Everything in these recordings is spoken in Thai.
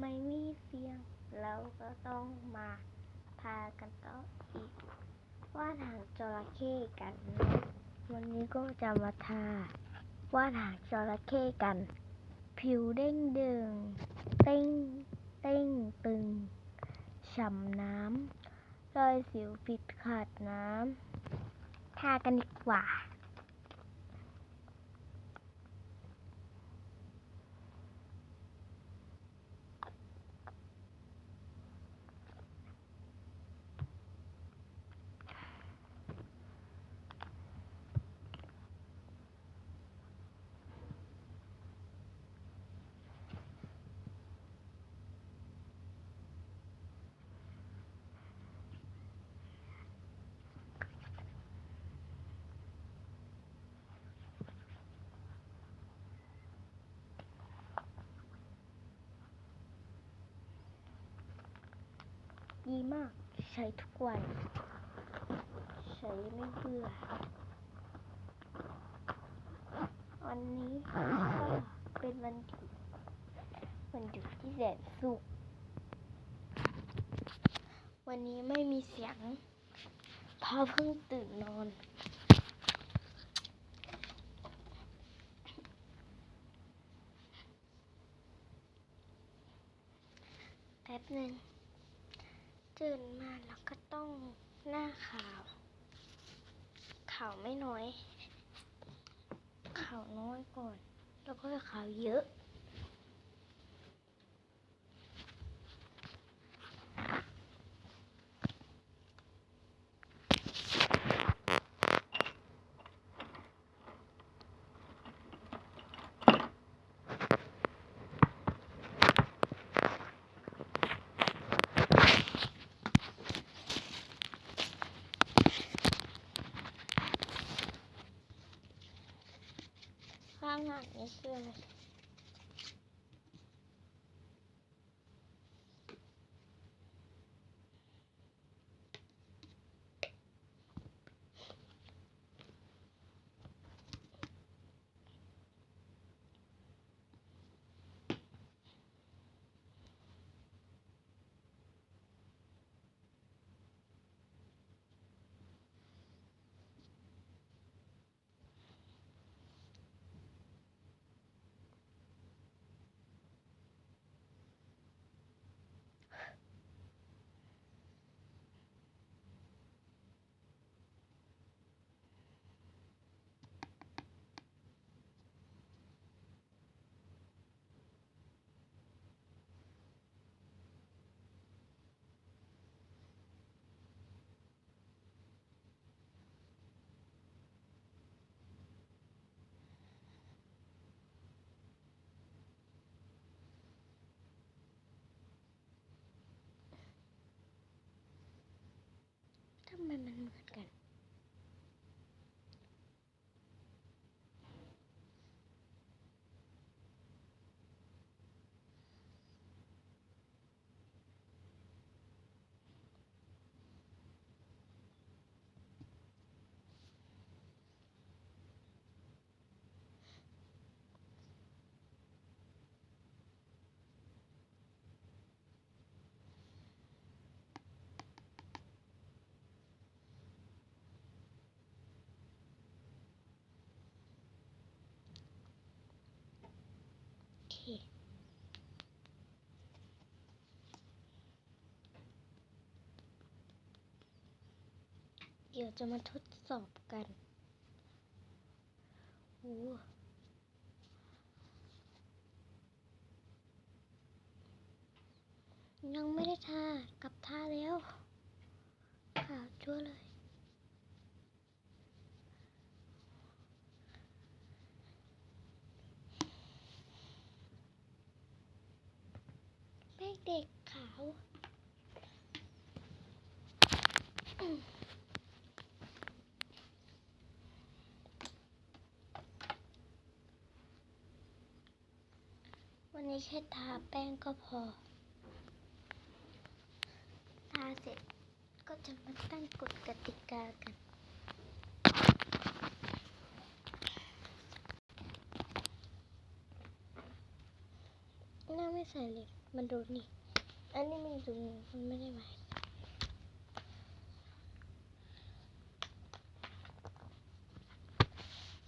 ไม่มีเสียงเราก็ต้องมาพากันต่ออีกว่าหางจระเข้กันวันนี้ก็จะมาทาว่าหางจระเข้กันผิวเด้งดึงเต้งตึงฉ่ำน้ำรอยสิวผิดขาดน้ำทากันดีกว่าดีมากใช้ทุกวันใช้ไม่เบื่อวันนี้ก็เป็นวันหยุดที่แสนสุขวันนี้ไม่มีเสียงเพราะเพิ่งตื่นนอนแป๊บหนึ่งตื่นมาแล้วก็ต้องหน้าขาวไม่น้อยขาวน้อยก่อนแล้วก็ขาวเยอะข้างหน้านี้คืออะไรทำไมมันเหมือนกันโอเคเดี๋ยวจะมาทดสอบกันยังไม่ได้ทากับทาแล้วขาวจั่วเลยแป้งเด็กขาววันนี้แค่ทาแป้งก็พอทาเสร็จก็จะมาตั้งกฎกติกากัน น่าไม่ใส่เลยมันโดนนี่อันนี้มันดูมันไม่ได้ไหม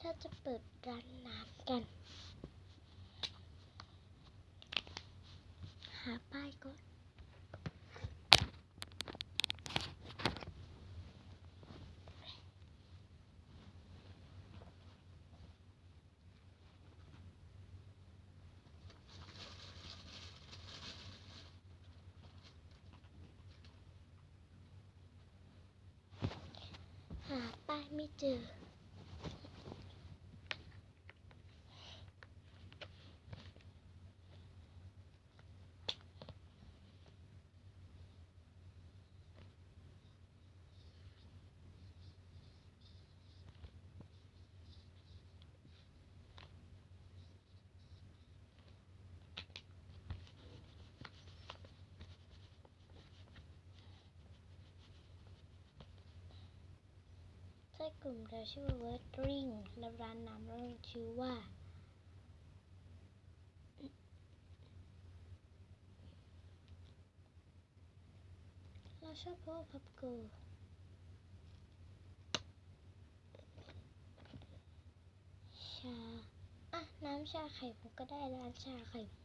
ถ้าจะเปิดร้านน้ำกันหาป้ายก่อนหาป้ายไม่เจอใช่กลุ่มเราชื่อว่า Wordring และร้านน้ำเราชื่อว่าเราชอบเพราะว่าพับเกิลชาน้ำชาไข่มุกก็ได้ร้านชาไข่มุก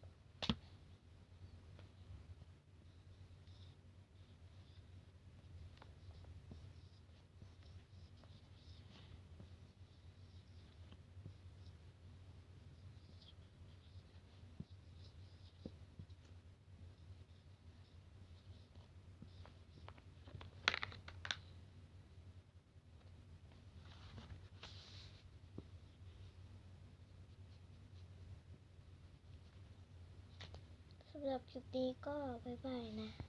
สำหรับคลิปนี้ก็บ๊ายบายนะ